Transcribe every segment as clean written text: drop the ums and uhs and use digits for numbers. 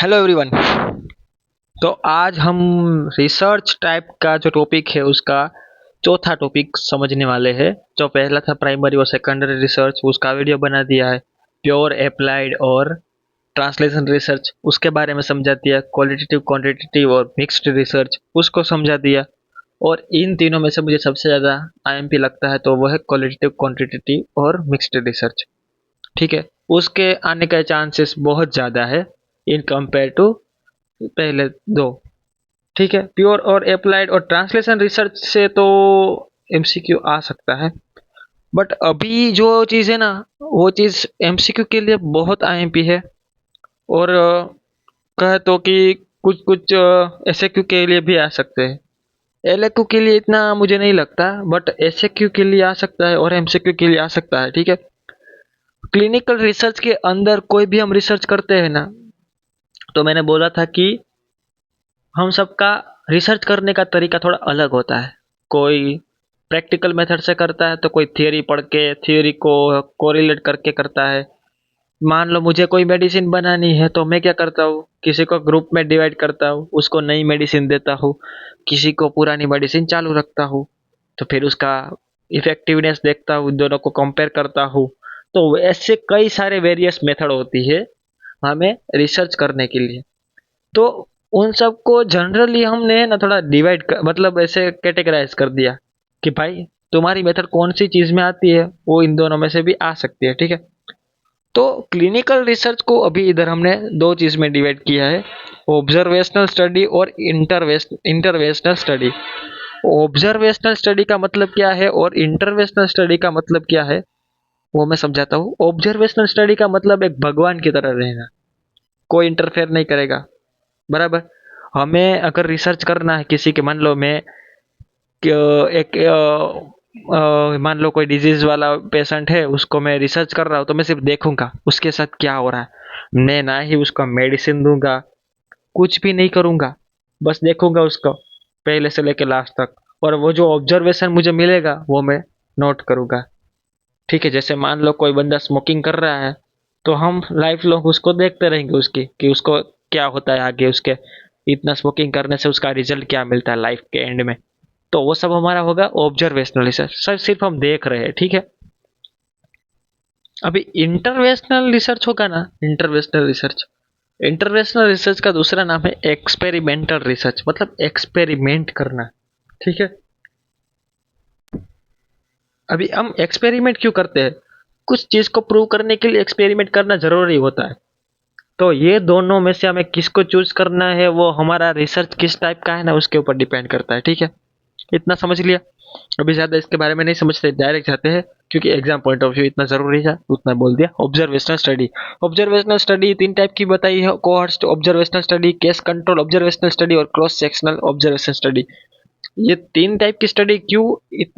Hello everyone. तो आज हम रिसर्च टाइप का जो टॉपिक है उसका चौथा टॉपिक समझने वाले हैं। जो पहला था प्राइमरी और सेकेंडरी रिसर्च, उसका वीडियो बना दिया है। प्योर अप्लाइड और ट्रांसलेशन रिसर्च उसके बारे में समझा दिया। क्वालिटेटिव क्वांटिटेटिव और मिक्स्ड रिसर्च उसको समझा दिया। और इन तीनों में से मुझे सबसे ज़्यादा आईएमपी लगता है तो वो है क्वालिटेटिव क्वांटिटेटिव और मिक्स्ड रिसर्च। ठीक है, उसके आने का चांसेस बहुत ज़्यादा है इन कंपेयर टू पहले दो। ठीक है, प्योर और अप्लाइड और ट्रांसलेशन रिसर्च से तो एमसीक्यू आ सकता है। बट अभी जो चीज़ है ना, वो चीज़ एमसीक्यू के लिए बहुत आईएमपी है। और कहे तो कि कुछ कुछ एसएक्यू के लिए भी आ सकते हैं। एलएक्यू के लिए इतना मुझे नहीं लगता, बट एसएक्यू के लिए आ सकता है और एमसीक्यू के लिए आ सकता है। ठीक है, क्लिनिकल रिसर्च के अंदर कोई भी हम रिसर्च करते हैं ना, तो मैंने बोला था कि हम सबका रिसर्च करने का तरीका थोड़ा अलग होता है। कोई प्रैक्टिकल मेथड से करता है तो कोई थियरी पढ़ के थियरी को कोरिलेट करके करता है। मान लो मुझे कोई मेडिसिन बनानी है तो मैं क्या करता हूँ, किसी को ग्रुप में डिवाइड करता हूँ, उसको नई मेडिसिन देता हूँ, किसी को पुरानी मेडिसिन चालू रखता हूँ। तो फिर उसका इफेक्टिवनेस देखता हूँ, दोनों को कंपेयर करता हूँ। तो ऐसे कई सारे वेरियस मेथड होती है हमें रिसर्च करने के लिए। तो उन सबको जनरली हमने ना थोड़ा डिवाइड मतलब ऐसे कैटेगराइज कर दिया कि भाई तुम्हारी मेथड कौन सी चीज में आती है, वो इन दोनों में से भी आ सकती है। ठीक है, तो क्लिनिकल रिसर्च को अभी इधर हमने दो चीज में डिवाइड किया है, ऑब्जर्वेशनल स्टडी और इंटरवेशनल स्टडी। ऑब्जर्वेशनल स्टडी का मतलब क्या है और इंटरवेशनल स्टडी का मतलब क्या है, वो मैं समझाता हूँ। ऑब्जर्वेशनल स्टडी का मतलब एक भगवान की तरह रहना, कोई इंटरफेयर नहीं करेगा। बराबर। हमें अगर रिसर्च करना है किसी के, मान लो मैं एक मान लो कोई डिजीज वाला पेशेंट है, उसको मैं रिसर्च कर रहा हूँ तो मैं सिर्फ देखूंगा उसके साथ क्या हो रहा है। मैं ना ही उसको मेडिसिन दूंगा, कुछ भी नहीं करूंगा, बस देखूंगा उसको पहले से लेके लास्ट तक। और वो जो ऑब्जर्वेशन मुझे मिलेगा वो मैं नोट करूंगा। ठीक है, जैसे मान लो कोई बंदा स्मोकिंग कर रहा है तो हम लाइफ लॉन्ग उसको देखते रहेंगे उसकी कि उसको क्या होता है आगे, उसके इतना स्मोकिंग करने से उसका रिजल्ट क्या मिलता है लाइफ के एंड में। तो वो सब हमारा होगा ऑब्जर्वेशनल रिसर्च, सर सिर्फ हम देख रहे हैं। ठीक है, अभी इंटरवेशनल रिसर्च होगा ना, इंटरवेशनल रिसर्च का दूसरा नाम है एक्सपेरिमेंटल रिसर्च, मतलब एक्सपेरिमेंट करना। ठीक है, अभी हम एक्सपेरिमेंट क्यों करते हैं, कुछ चीज को प्रूव करने के लिए एक्सपेरिमेंट करना जरूरी होता है। तो ये दोनों में से हमें किसको चूज करना है, वो हमारा रिसर्च किस टाइप का है ना, उसके ऊपर डिपेंड करता है। ठीक है, इतना समझ लिया। अभी ज्यादा इसके बारे में नहीं समझते, डायरेक्ट जाते हैं क्योंकि एग्जाम पॉइंट ऑफ व्यू इतना जरूरी है, उतना बोल दिया। ऑब्जर्वेशनल स्टडी, ऑब्जर्वेशनल स्टडी तीन टाइप की बताई है। Cohort observational study, case control observational study और क्रॉस सेक्शनल ऑब्जर्वेशन स्टडी। ये तीन टाइप की स्टडी क्यों,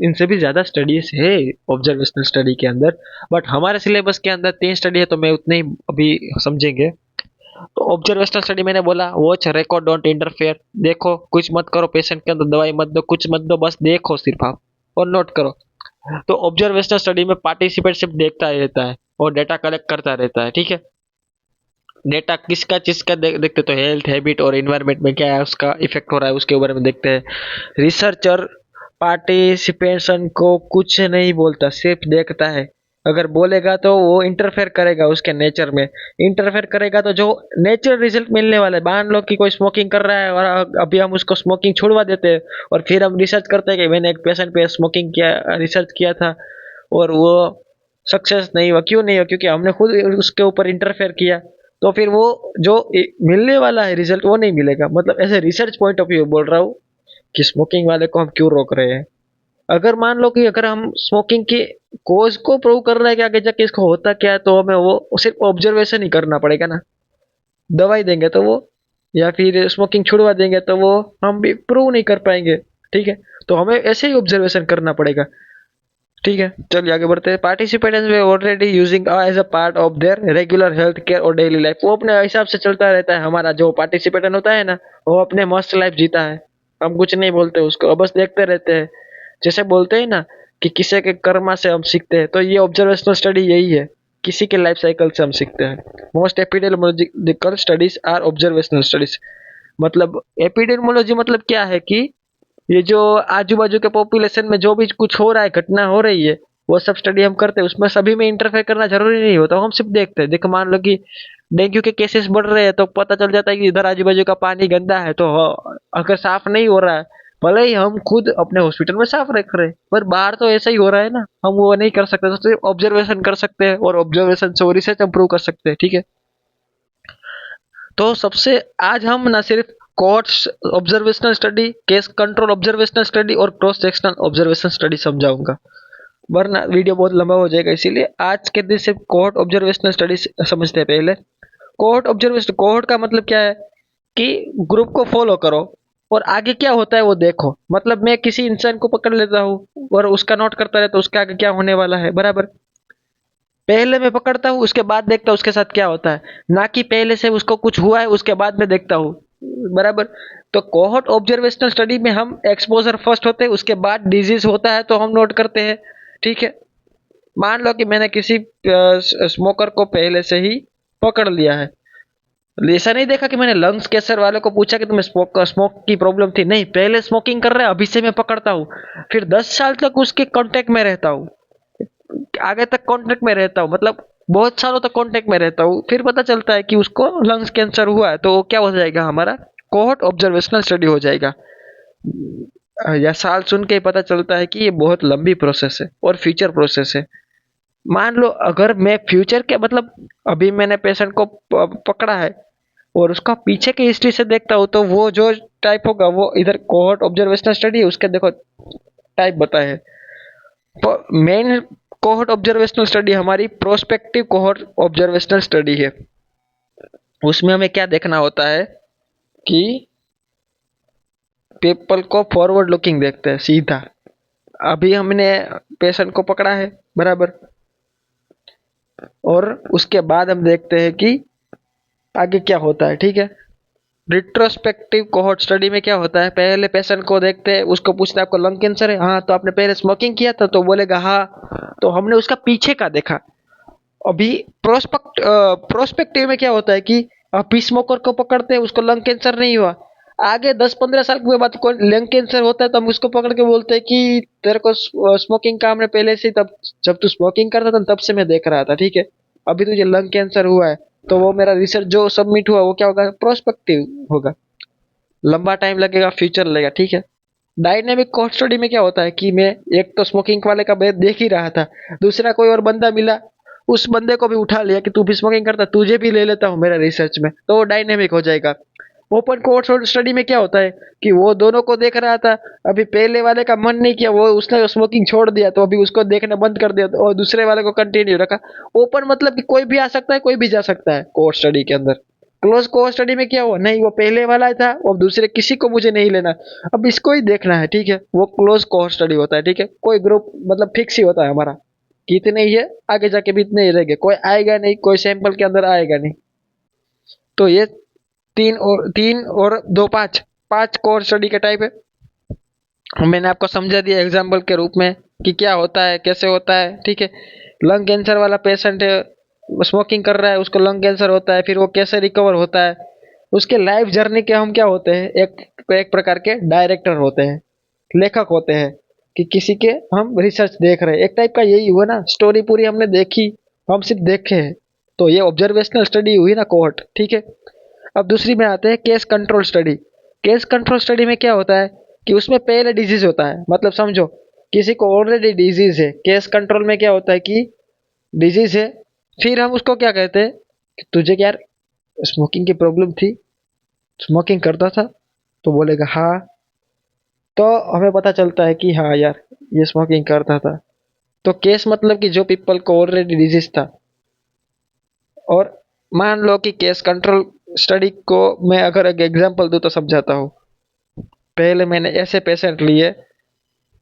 इनसे भी ज्यादा स्टडीज है ऑब्जर्वेशनल स्टडी के अंदर, बट हमारे सिलेबस के अंदर तीन स्टडी है तो मैं उतने ही अभी समझेंगे। तो ऑब्जर्वेशनल स्टडी मैंने बोला, वॉच रिकॉर्ड डोंट इंटरफेयर, देखो कुछ मत करो, पेशेंट के अंदर दवाई मत दो, कुछ मत दो, बस देखो सिर्फ आप और नोट करो। तो ऑब्जर्वेशनल स्टडी में पार्टिसिपेट सिर्फ देखता ही रहता है और डेटा कलेक्ट करता रहता है। ठीक है, डेटा किसका चीज़ का देखते तो हेल्थ हैबिट और इन्वायरमेंट में क्या है उसका इफेक्ट हो रहा है उसके बारे में देखते हैं। रिसर्चर पार्टिसिपेशन को कुछ नहीं बोलता, सिर्फ देखता है। अगर बोलेगा तो वो इंटरफेयर करेगा उसके नेचर में। इंटरफेयर करेगा तो जो नेचुरल रिजल्ट मिलने वाला है, मान लो कि कोई स्मोकिंग कर रहा है और अभी हम उसको स्मोकिंग छुड़वा देते हैं और फिर हम रिसर्च करते हैं कि मैंने एक पेशेंट पे स्मोकिंग किया, रिसर्च किया था और वो सक्सेस नहीं हुआ। क्यों नहीं हुआ, क्योंकि हमने खुद उसके ऊपर इंटरफेयर किया। तो फिर वो जो मिलने वाला है रिजल्ट वो नहीं मिलेगा। मतलब ऐसे रिसर्च पॉइंट ऑफ व्यू बोल रहा हूँ कि स्मोकिंग वाले को हम क्यों रोक रहे हैं। अगर मान लो कि अगर हम स्मोकिंग के कोज को प्रूव कर रहे हैं कि आगे जाके इसको होता क्या है, तो हमें वो सिर्फ ऑब्जर्वेशन ही करना पड़ेगा ना। दवाई देंगे तो वो, या फिर स्मोकिंग छुड़वा देंगे तो वो हम भी प्रूव नहीं कर पाएंगे। ठीक है, तो हमें ऐसे ही ऑब्जर्वेशन करना पड़ेगा। ठीक है, चलिए आगे बढ़ते हैं। पार्टिसिपेंट्स वे already using as a part of their regular health care और डेली लाइफ, वो अपने हिसाब से चलता रहता है। हमारा जो पार्टिसिपेंट होता है ना, वो अपने मस्त लाइफ जीता है, हम कुछ नहीं बोलते उसको, बस देखते रहते हैं। जैसे बोलते हैं ना कि किसी के कर्मा से हम सीखते हैं, तो ये ऑब्जर्वेशनल स्टडी यही है किसी के लाइफ साइकिल से हम सीखते हैं। Most epidemiological studies are observational studies. मतलब एपिडेमियोलॉजी मतलब क्या है कि ये जो आजू बाजू के पॉपुलेशन में जो भी कुछ हो रहा है, घटना हो रही है, वो सब स्टडी हम करते हैं। उसमें सभी में इंटरफेयर करना जरूरी नहीं होता, हम सिर्फ देखते हैं। देखो मान लो कि डेंगू के केसेस बढ़ रहे हैं तो पता चल जाता है कि इधर आजू बाजू का पानी गंदा है, तो अगर साफ नहीं हो रहा है, भले ही हम खुद अपने हॉस्पिटल में साफ रख रहे हैं, पर बाहर तो ऐसा ही हो रहा है ना, हम वो नहीं कर सकते, तो सिर्फ ऑब्जर्वेशन कर सकते हैं और ऑब्जर्वेशन से रिसर्च इम्प्रूव कर सकते हैं। ठीक है, तो सबसे आज हम ना सिर्फ courts observational study, case control observational study और क्रॉस सेक्शनल ऑब्जर्वेशन स्टडी समझाऊंगा, वरना वीडियो बहुत लंबा हो जाएगा। इसीलिए आज के दिन सिर्फ कोर्ट ऑब्जर्वेशनल स्टडी समझते हैं पहले। कोर्ट ऑब्जर्वेशन, कोर्ट का मतलब क्या है कि ग्रुप को फॉलो करो और आगे क्या होता है वो देखो। मतलब मैं किसी इंसान को पकड़ लेता हूँ और उसका नोट करता रहता हूँ उसके आगे क्या होने वाला है, बराबर। पहले मैं पकड़ता हूँ, उसके बाद देखता हूँ उसके साथ क्या होता है, ना कि पहले से उसको कुछ हुआ है उसके बाद में देखता हूँ, बराबर। तो कोहॉर्ट ऑब्जर्वेशनल स्टडी में हम एक्सपोजर फर्स्ट होते हैं, उसके बाद डिजीज होता है तो हम नोट करते हैं। ठीक है, मान लो कि मैंने किसी स्मोकर को पहले से ही पकड़ लिया है। ऐसा नहीं देखा कि मैंने लंग्स कैंसर वाले को पूछा कि तुम्हें स्मोक की प्रॉब्लम थी, नहीं, पहले स्मोकिंग कर रहे हैं अभी से मैं पकड़ता हूँ, फिर 10 साल तक उसके कांटेक्ट में रहता हूँ, आगे तक कांटेक्ट में रहता हूँ, मतलब बहुत सालों तक कांटेक्ट में रहता हूँ, फिर पता चलता है कि उसको लंग्स कैंसर हुआ है, तो क्या हो जाएगा, हमारा कोहॉर्ट ऑब्जर्वेशनल स्टडी हो जाएगा। या साल सुन के ही पता चलता है कि ये बहुत लंबी प्रोसेस है और फ्यूचर प्रोसेस है। मान लो अगर मैं फ्यूचर के मतलब अभी मैंने पेशेंट को पकड़ा है और उसका पीछे की हिस्ट्री से देखता हूँ, तो वो जो टाइप होगा वो इधर कोहॉर्ट ऑब्जर्वेशनल स्टडी है, उसके देखो टाइप बताए हैं। मेन कोहॉर्ट ऑब्जर्वेशनल स्टडी हमारी प्रोस्पेक्टिव कोहॉर्ट ऑब्जर्वेशनल स्टडी है। उसमें हमें क्या देखना होता है कि पीपल को फॉरवर्ड लुकिंग देखते हैं सीधा। अभी हमने पेशेंट को पकड़ा है, बराबर, और उसके बाद हम देखते हैं कि आगे क्या होता है। ठीक है, रिट्रोस्पेक्टिव कोहॉर्ट स्टडी में क्या होता है, पहले पेशेंट को देखते हैं, उसको पूछते हैं आपको लंग कैंसर है, हाँ, तो आपने पहले स्मोकिंग किया था, तो बोलेगा हाँ, तो हमने उसका पीछे का देखा। अभी प्रोस्पेक्टिव में क्या होता है कि अभी स्मोकर को पकड़ते हैं, उसको लंग कैंसर नहीं हुआ, आगे 10-15 साल के बाद कोई लंग कैंसर होता है तो हम उसको पकड़ के बोलते हैं कि तेरे को स्मोकिंग का हमने पहले से, तब जब तू स्मोकिंग करता था तब से मैं देख रहा था, ठीक है, अभी तुझे लंग कैंसर हुआ है, तो वो मेरा रिसर्च जो सबमिट हुआ वो क्या होगा, प्रोस्पेक्टिव होगा, लंबा टाइम लगेगा, फ्यूचर लगेगा। ठीक है, डायनेमिक कोहॉर्ट स्टडी में क्या होता है कि मैं एक तो स्मोकिंग वाले का मैं देख ही रहा था, दूसरा कोई और बंदा मिला, उस बंदे को भी उठा लिया कि तू भी स्मोकिंग करता, तुझे भी ले लेता हूँ मेरा रिसर्च में, तो वो डायनेमिक हो जाएगा। ओपन कोहॉर्ट स्टडी में क्या होता है कि वो दोनों को देख रहा था, अभी पहले वाले का मन नहीं किया, वो उसने स्मोकिंग छोड़ दिया, तो अभी उसको देखना बंद कर दिया और दूसरे वाले को कंटिन्यू रखा। ओपन मतलब कि कोई भी आ सकता है, कोई भी जा सकता है कोहॉर्ट स्टडी के अंदर। क्लोज कोहॉर्ट स्टडी में क्या हुआ, नहीं, वो पहले वाला था और दूसरे किसी को मुझे नहीं लेना, अब इसको ही देखना है। ठीक है, वो क्लोज कोहॉर्ट स्टडी होता है। ठीक है, कोई ग्रुप मतलब फिक्स ही होता है हमारा कि इतने ही है, आगे जाके भी इतने ही रहेंगे, कोई आएगा नहीं, कोई सैंपल के अंदर आएगा नहीं। तो ये 3 और 2 5 5 कोर स्टडी के टाइप है। मैंने आपको समझा दिया एग्जाम्पल के रूप में कि क्या होता है, कैसे होता है। ठीक है, लंग कैंसर वाला पेशेंट है, स्मोकिंग कर रहा है, उसको लंग कैंसर होता है, फिर वो कैसे रिकवर होता है, उसके लाइफ जर्नी के हम क्या होते हैं, एक प्रकार के डायरेक्टर होते हैं, लेखक होते हैं, कि किसी के हम रिसर्च देख रहे हैं, एक टाइप का यही हुआ ना, स्टोरी पूरी हमने देखी, हम सिर्फ देखे हैं, तो ये ऑब्जर्वेशनल स्टडी हुई ना, कोहॉर्ट। ठीक है, अब दूसरी में आते हैं case control study. Case control study में क्या होता है कि उसमें पहले डिजीज होता है, मतलब समझो किसी को ऑलरेडी डिजीज है, केस कंट्रोल में क्या होता है कि डिजीज है, फिर हम उसको क्या कहते हैं कि तुझे क्या यार स्मोकिंग की प्रॉब्लम थी, स्मोकिंग करता था, तो बोलेगा हाँ, तो हमें पता चलता है कि हाँ यार ये स्मोकिंग करता था। तो केस मतलब कि जो पीपल को ऑलरेडी डिजीज था। और मान लो कि केस कंट्रोल स्टडी को मैं अगर एक एग्जांपल दूं तो समझाता हूँ। पहले मैंने ऐसे पेशेंट लिए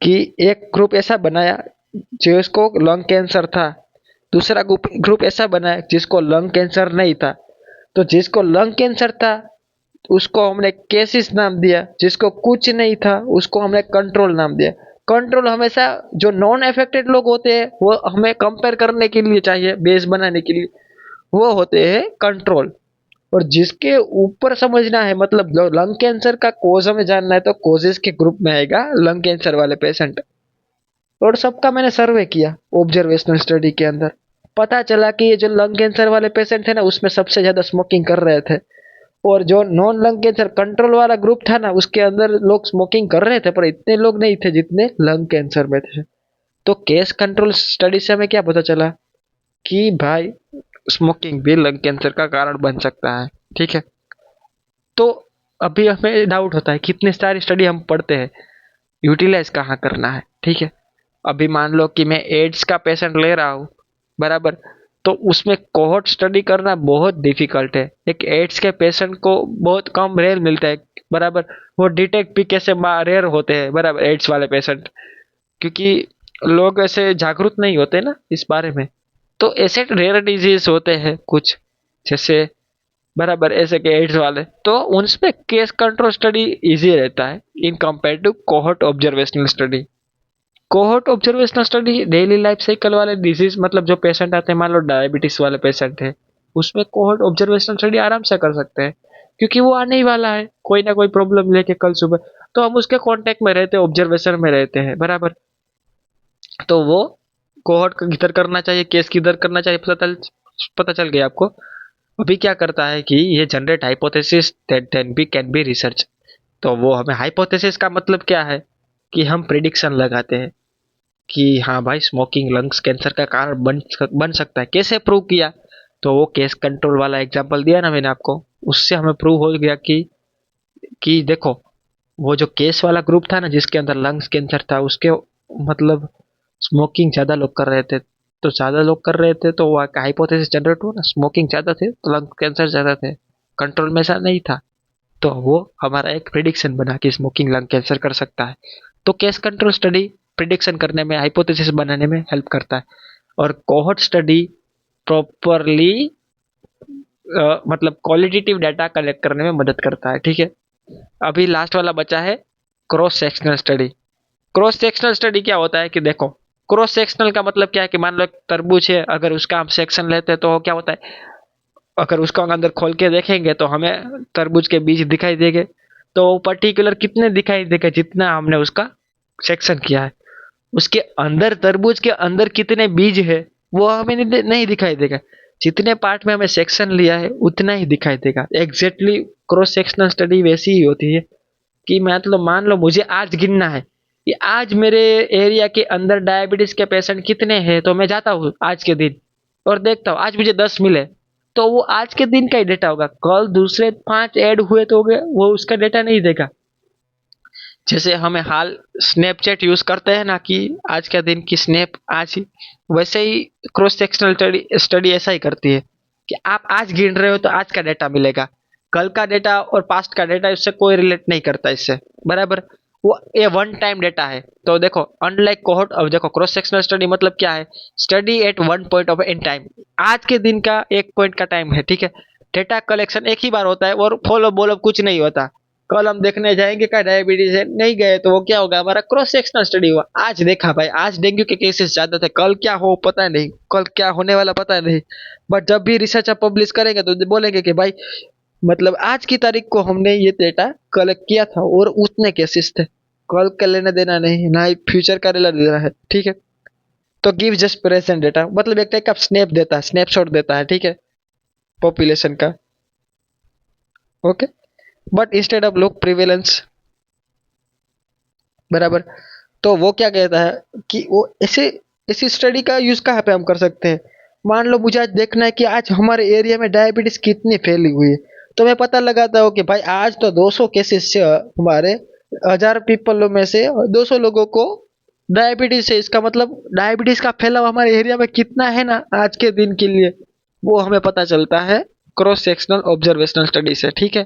कि एक ग्रुप ऐसा बनाया जिसको लंग कैंसर था, दूसरा ग्रुप ऐसा बनाया जिसको लंग कैंसर नहीं था। तो जिसको लंग कैंसर था उसको हमने केसिस नाम दिया, जिसको कुछ नहीं था उसको हमने कंट्रोल नाम दिया। कंट्रोल हमेशा जो नॉन अफेक्टेड लोग होते हैं वो हमें कंपेयर करने के लिए चाहिए, बेस बनाने के लिए, वो होते हैं कंट्रोल। और जिसके ऊपर समझना है, मतलब जो लंग कैंसर का कोज हमें जानना है, तो कोजेस के ग्रुप में आएगा लंग कैंसर वाले पेशेंट। और सबका मैंने सर्वे किया ऑब्जर्वेशनल स्टडी के अंदर, पता चला कि ये जो लंग कैंसर वाले पेशेंट थे ना, उसमें सबसे ज्यादा स्मोकिंग कर रहे थे। और जो नॉन लंग कैंसर कंट्रोल वाला ग्रुप था ना, उसके अंदर लोग स्मोकिंग कर रहे थे पर इतने लोग नहीं थे जितने लंग कैंसर में थे। तो केस कंट्रोल स्टडी से हमें क्या पता चला कि भाई स्मोकिंग भी लंग कैंसर का कारण बन सकता है। ठीक है, तो अभी हमें डाउट होता है कितनी सारी स्टडी हम पढ़ते हैं, यूटिलाइज कहाँ करना है। ठीक है, अभी मान लो कि मैं एड्स का पेशेंट ले रहा हूँ, बराबर, तो उसमें कोहॉर्ट स्टडी करना बहुत डिफिकल्ट है। एक एड्स के पेशेंट को बहुत कम रेयर मिलता है, बराबर। वो डिटेक्ट भी कैसे रेयर होते हैं, बराबर, एड्स वाले पेशेंट, क्योंकि लोग ऐसे जागरूक नहीं होते ना इस बारे में। तो ऐसे रेयर डिजीज होते हैं कुछ, जैसे, बराबर, ऐसे के एड्स वाले, तो उनमें केस कंट्रोल स्टडी इजी रहता है in compare to cohort observational study. Cohort observational study daily life cycle वाले डिजीज, मतलब जो पेशेंट आते हैं, मान लो डायबिटीज वाले पेशेंट है, उसमें कोहॉर्ट ऑब्जर्वेशनल स्टडी आराम से कर सकते हैं, क्योंकि वो आने ही वाला है कोई ना कोई प्रॉब्लम लेके कल सुबह। तो हम उसके कांटेक्ट में रहते हैं, ऑब्जर्वेशन में रहते हैं, बराबर। तो वो कोहॉर्ट किधर करना चाहिए, केस किधर करना चाहिए, पता चल गया आपको। अभी क्या करता है कि ये generate hypothesis that then be can be research. तो वो हमें हाइपोथेसिस का मतलब क्या है कि हम प्रिडिक्शन लगाते हैं कि हाँ भाई स्मोकिंग लंग्स कैंसर का कारण बन सकता है। कैसे प्रूव किया? तो वो केस कंट्रोल वाला एग्जांपल दिया ना मैंने आपको, उससे हमें प्रूव हो गया कि देखो, वो जो केस वाला ग्रुप था ना जिसके अंदर लंग्स कैंसर था, उसके मतलब स्मोकिंग ज्यादा लोग कर रहे थे, तो ज्यादा लोग कर रहे थे तो वो हाइपोथेसिस जनरेट हुआ ना, स्मोकिंग ज्यादा थे तो लंग कैंसर ज्यादा थे। कंट्रोल में ऐसा नहीं था, तो वो हमारा एक प्रिडिक्शन बना कि स्मोकिंग लंग कैंसर कर सकता है। तो केस कंट्रोल स्टडी प्रिडिक्शन करने में, हाइपोथेसिस बनाने में हेल्प करता है। और कोहॉर्ट स्टडी प्रॉपरली मतलब क्वालिटेटिव डाटा कलेक्ट करने में मदद करता है। ठीक है, अभी लास्ट वाला बचा है cross sectional study. Cross sectional study क्या होता है कि देखो, क्रॉस सेक्शनल का मतलब क्या है कि मान लो एक तरबूज है, अगर उसका हम सेक्शन लेते हैं तो क्या होता है, अगर उसको अंदर खोल के देखेंगे तो हमें तरबूज के बीज दिखाई देंगे। तो पर्टिकुलर कितने दिखाई देगा, जितना हमने उसका सेक्शन किया है। उसके अंदर, तरबूज के अंदर कितने बीज है वो हमें नहीं दिखाई देगा। जितने पार्ट में हमें सेक्शन लिया है उतना ही दिखाई देगा। एग्जैक्टली क्रॉस सेक्शनल स्टडी वैसी ही होती है कि मतलब मान लो मुझे आज गिनना है कि आज मेरे एरिया के अंदर डायबिटीज के पेशेंट कितने हैं, तो मैं जाता हूँ आज के दिन और देखता हूँ आज मुझे 10 मिले, तो वो आज के दिन का ही डेटा होगा। कल दूसरे 5 ऐड हुए तो हो गए, वो उसका डेटा नहीं देगा। जैसे हमें हाल स्नैपचैट यूज करते हैं ना कि आज के दिन की स्नैप आज ही, वैसे ही क्रॉस सेक्शनल स्टडी ऐसा ही करती है कि आप आज गिन रहे हो तो आज का डेटा मिलेगा, कल का डेटा और पास्ट का डेटा इससे कोई रिलेट नहीं करता इससे, बराबर। वो ये वन टाइम डेटा है। तो देखो, अनलाइक कोहॉर्ट, अब देखो क्रॉस सेक्शनल स्टडी मतलब क्या है, study eight one point of in time, आज के दिन का एक पॉइंट का टाइम है। ठीक है, डेटा कलेक्शन एक ही बार होता है और फॉलो बोलो कुछ नहीं होता। कल हम देखने जाएंगे क्या डायबिटीज है, नहीं गए तो वो क्या होगा, हमारा क्रॉस सेक्शनल स्टडी हुआ। आज देखा भाई, आज डेंगू के केसेस ज्यादा थे, कल क्या हो पता नहीं, कल क्या होने वाला पता नहीं। बट जब भी रिसर्च आप पब्लिश करेंगे तो बोलेंगे कि भाई मतलब आज की तारीख को हमने ये डेटा कलेक्ट किया था और उतने केसेस थे। कल का लेना देना नहीं, ना ही फ्यूचर का लेना देना है। ठीक है, तो गिव जस्ट प्रेजेंट डेटा, मतलब एक टाइप का स्नैप देता है, स्नैपशॉट देता है, ठीक है, पॉपुलेशन का। ओके, बट इंस्टेड ऑफ लोग प्रिवेलेंस, बराबर। तो वो क्या कहता है कि वो ऐसे ऐसी स्टडी का यूज कहाँ पे हम कर सकते हैं। मान लो मुझे आज देखना है कि आज हमारे एरिया में डायबिटीज कितनी फैली हुई है, तो मैं पता लगाता हूँ कि भाई आज तो 200 केसेस से हमारे 1000 पीपल में से 200 लोगों को डायबिटीज है। इसका मतलब डायबिटीज का फैलाव हमारे एरिया में कितना है ना आज के दिन के लिए, वो हमें पता चलता है क्रॉस सेक्शनल ऑब्जर्वेशनल स्टडी से। ठीक है,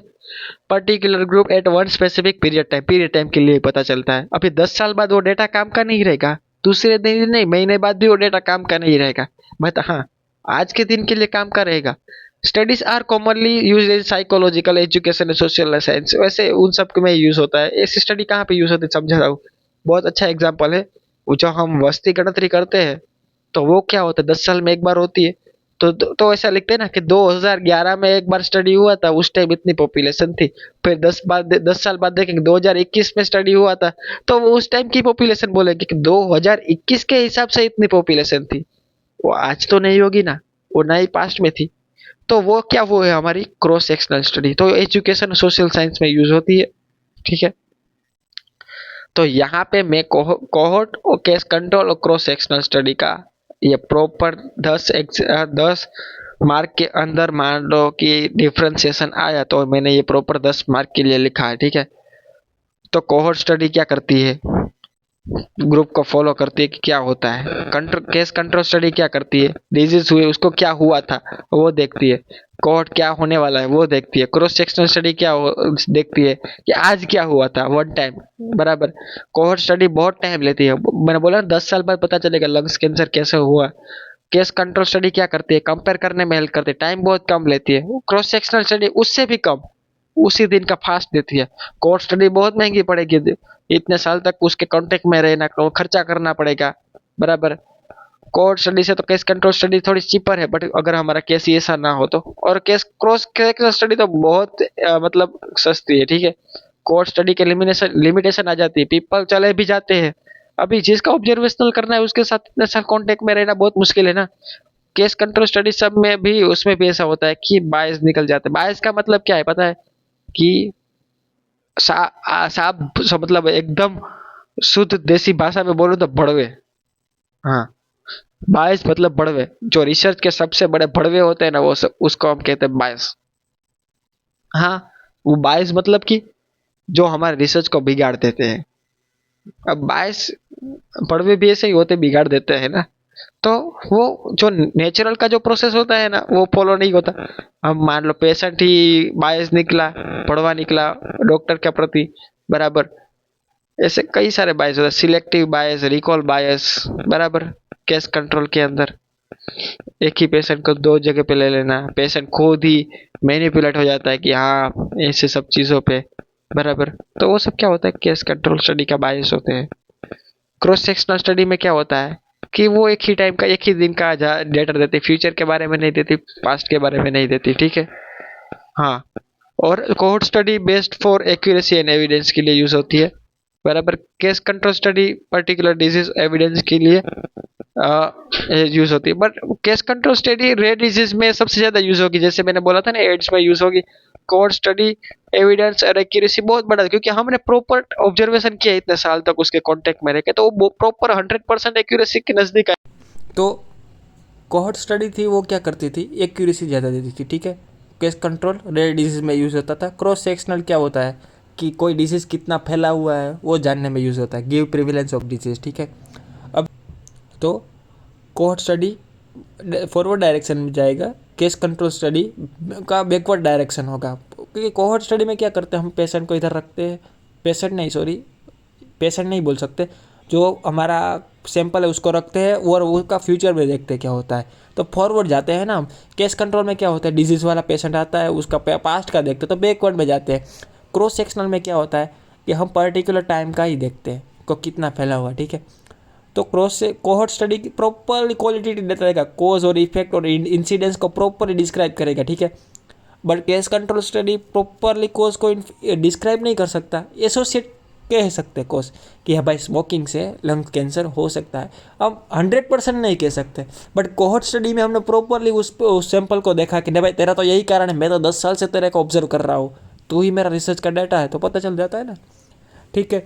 particular group at one specific period time के लिए पता चलता है। अभी 10 साल बाद वो डेटा काम का नहीं रहेगा, दूसरे दिन नहीं, महीने बाद भी वो डेटा काम का नहीं रहेगा, बट हाँ आज के दिन के लिए काम का रहेगा। Studies are commonly use in psychological education social science, वैसे उन सब में यूज होता है। ऐसी स्टडी कहाँ पे यूज होती है समझा रहा हूँ। बहुत अच्छा एग्जाम्पल है। वो जो हम वस्ती गणतरी करते हैं तो वो क्या होता है, 10 साल में एक बार होती है। तो ऐसा लिखते हैं ना कि 2011 में एक बार स्टडी हुआ था, उस टाइम इतनी पॉपुलेशन थी। फिर 10 साल बाद देखेंगे 2021 में स्टडी हुआ था, तो वो उस टाइम की पॉपुलेशन बोलेंगे कि 2021 के हिसाब से इतनी पॉपुलेशन थी। वो आज तो नहीं होगी ना, वो नई पास्ट में थी। तो वो क्या, वो है हमारी क्रॉस सेक्शनल स्टडी, तो एजुकेशन सोशल साइंस में यूज होती है। ठीक है, तो यहाँ पे मैं कोहोर्ट और केस कंट्रोल और क्रॉस सेक्शनल स्टडी का ये प्रॉपर 10 मार्क के अंदर मान लो कि डिफरेंशिएशन आया, तो मैंने ये प्रॉपर 10 मार्क के लिए लिखा है। ठीक है, तो कोहोर्ट स्टडी क्या करती है, ग्रुप को फॉलो करती है कि क्या होता है। केस कंट्रोल स्टडी क्या करती है, डिजीज हुए उसको क्या हुआ था वो देखती है। कोर्ट क्या होने वाला है वो देखती है। क्रॉस सेक्शनल स्टडी क्या देखती है कि आज क्या हुआ था वन टाइम, बराबर। कोर्ट स्टडी बहुत टाइम लेती है, मैंने बोला 10 साल बाद पता चलेगा लंग्स कैंसर कैसे हुआ। केस कंट्रोल स्टडी क्या करती है, कंपेयर करने में हेल्प करती है, टाइम बहुत कम लेती है। क्रॉस सेक्शनल स्टडी उससे भी कम, उसी दिन का फास्ट देती है। कोर्ट स्टडी बहुत महंगी पड़ेगी, इतने साल तक उसके कांटेक्ट में रहना, खर्चा करना पड़ेगा, बराबर। कोर्ट स्टडी से तो केस कंट्रोल स्टडी थोड़ी चीपर है, बट अगर हमारा केस ही ऐसा ना हो तो। और केस क्रॉस सेक्शनल स्टडी तो बहुत मतलब सस्ती है। ठीक है, कोर्ट स्टडी के लिमिटेशन लिमिटेशन आ जाती है, पीपल चले भी जाते हैं। अभी जिसका ऑब्जर्वेशनल करना है उसके साथ इतने साल कांटेक्ट में रहना बहुत मुश्किल है ना। केस कंट्रोल स्टडी सब में भी, उसमें भी ऐसा होता है कि बायस निकल जाते हैं। बायस का मतलब क्या है पता है कि साफ मतलब एकदम शुद्ध देसी भाषा में बोलो तो भड़वे। हाँ, बायस मतलब भड़वे। जो रिसर्च के सबसे बड़े भड़वे होते हैं ना, वो उसको हम कहते हैं बायस। हाँ, वो बायस मतलब कि जो हमारे रिसर्च को बिगाड़ देते हैं। अब बायस भड़वे भी ऐसे ही होते, बिगाड़ देते हैं ना। तो वो जो नेचुरल का जो प्रोसेस होता है ना, वो फॉलो नहीं होता। हम मान लो पेशेंट ही बायस निकला, भड़वा निकला डॉक्टर के प्रति, बराबर। ऐसे कई सारे बायस होते हैं, सिलेक्टिव बायस, रिकॉल बायस, बराबर। केस कंट्रोल के अंदर एक ही पेशेंट को दो जगह पे ले लेना, पेशेंट खुद ही मैनिपुलेट हो जाता है कि हाँ ऐसे सब चीजों पे, बराबर। तो वो सब क्या होता है, केस कंट्रोल स्टडी का बायस होते हैं। क्रॉस सेक्शनल स्टडी में क्या होता है कि वो एक ही टाइम का, एक ही दिन का डेटा देती, फ्यूचर के बारे में नहीं देती, पास्ट के बारे में नहीं देती। ठीक है, हाँ। और cohort study based for accuracy and evidence के लिए यूज होती है, बराबर। Case control study particular disease evidence के लिए यूज होती है। But case control study rare disease में सबसे ज्यादा यूज होगी, जैसे मैंने बोला था ना एड्स में यूज होगी। कोहोर्ट स्टडी एविडेंस और एक्यूरेसी बहुत बड़ा है, क्योंकि हमने प्रॉपर ऑब्जर्वेशन किया इतने साल तक उसके कांटेक्ट में रह के, तो वो प्रॉपर 100% एक्यूरेसी के नजदीक है। तो कोहॉर्ट स्टडी थी वो क्या करती थी, एक्यूरेसी ज़्यादा देती थी। ठीक है, केस कंट्रोल रेयर डिजीज में यूज़ होता था। क्रॉस सेक्शनल क्या होता है कि कोई डिजीज़ कितना फैला हुआ है वो जानने में यूज़ होता है, गिव प्रिविलेंस ऑफ डिजीज। ठीक है, अब तो कोहॉर्ट स्टडी फॉरवर्ड डायरेक्शन में जाएगा, केस कंट्रोल स्टडी का बैकवर्ड डायरेक्शन होगा। क्योंकि कोहॉर्ट स्टडी में क्या करते हैं, हम पेशेंट को इधर रखते हैं, पेशेंट नहीं बोल सकते, जो हमारा सैंपल है उसको रखते हैं और उसका फ्यूचर में देखते हैं क्या होता है। तो फॉरवर्ड जाते हैं ना हम। केस कंट्रोल में क्या होता है, डिजीज़ वाला पेशेंट आता है उसका पास्ट का देखते हैं, तो बैकवर्ड में जाते हैं। क्रॉस सेक्शनल में क्या होता है कि हम पर्टिकुलर टाइम का ही देखते हैं को कितना फैला हुआ। ठीक है, तो क्रॉस से cohort study properly qualitative data देगा, कोज और इफेक्ट और इंसिडेंस को प्रॉपरली डिस्क्राइब करेगा। ठीक है, but case control study properly cause को डिस्क्राइब नहीं कर सकता, एसोसिएट कह सकते कोस कि हाँ भाई स्मोकिंग से लंग कैंसर हो सकता है, हम 100% नहीं कह सकते। बट कोहॉर्ट स्टडी में हमने प्रॉपरली उस सैंपल को देखा कि नहीं भाई तेरा तो यही कारण है, मैं तो 10 साल से तेरे को ऑब्जर्व कर रहा हूँ, तू ही मेरा रिसर्च का डाटा है, तो पता चल जाता है ना। ठीक है,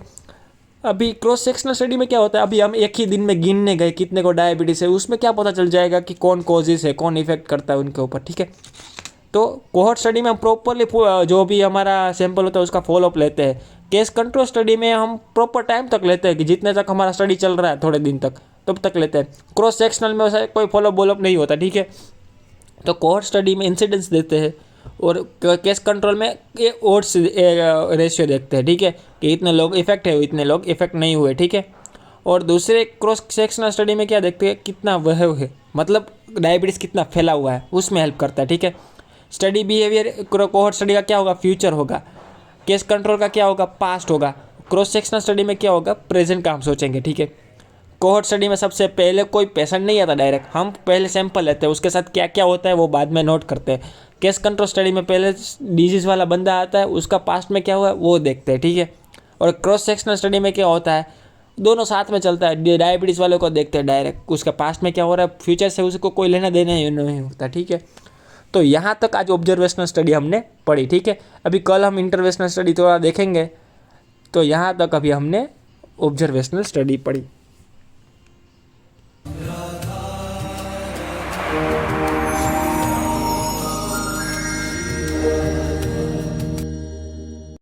अभी क्रॉस सेक्शनल स्टडी में क्या होता है, अभी हम एक ही दिन में गिनने गए कितने को डायबिटीज़ है, उसमें क्या पता चल जाएगा कि कौन कॉजेज है, कौन इफेक्ट करता है उनके ऊपर। ठीक है, तो कोहॉर्ट स्टडी में हम प्रॉपरली जो भी हमारा सैंपल होता है उसका फॉलोअप लेते हैं। केस कंट्रोल स्टडी में हम प्रॉपर टाइम तक लेते हैं कि जितने तक हमारा स्टडी चल रहा है थोड़े दिन तक तब तक लेते हैं। क्रॉस सेक्शनल में वैसा कोई फॉलोअप बॉलोअप नहीं होता। ठीक है, तो कोहॉर्ट स्टडी में इंसिडेंस देते हैं और केस कंट्रोल में ये ओड्स रेशियो देखते हैं। ठीक है, कि इतने लोग इफेक्ट है, इतने लोग इफेक्ट नहीं हुए। ठीक है, और दूसरे क्रॉस सेक्शनल स्टडी में क्या देखते हैं, कितना वह है, मतलब डायबिटीज़ कितना फैला हुआ है, उसमें हेल्प करता है। ठीक है, स्टडी बिहेवियर कोहॉर्ट स्टडी का क्या होगा, फ्यूचर होगा। केस कंट्रोल का क्या होगा, पास्ट होगा। क्रॉस सेक्शनल स्टडी में क्या होगा, प्रेजेंट का हम सोचेंगे, ठीक है। कोहॉर्ट स्टडी में सबसे पहले कोई पेशेंट नहीं आता डायरेक्ट, हम पहले सैंपल लेते हैं, उसके साथ क्या क्या होता है वो बाद में नोट करते हैं। केस कंट्रोल स्टडी में पहले डिजीज़ वाला बंदा आता है, उसका पास्ट में क्या हुआ है वो देखते हैं, ठीक है। और क्रॉस सेक्शनल स्टडी में क्या होता है, दोनों साथ में चलता है। डायबिटीज़ वाले को देखते हैं डायरेक्ट, उसका पास्ट में क्या हो रहा है, फ्यूचर से उसको कोई लेना देना ही नहीं होता, ठीक है। तो यहाँ तक आज ऑब्जर्वेशनल स्टडी हमने पढ़ी, ठीक है। अभी कल हम इंटरवेशनल स्टडी थोड़ा देखेंगे। तो यहाँ तक अभी हमने ऑब्जर्वेशनल स्टडी पढ़ी।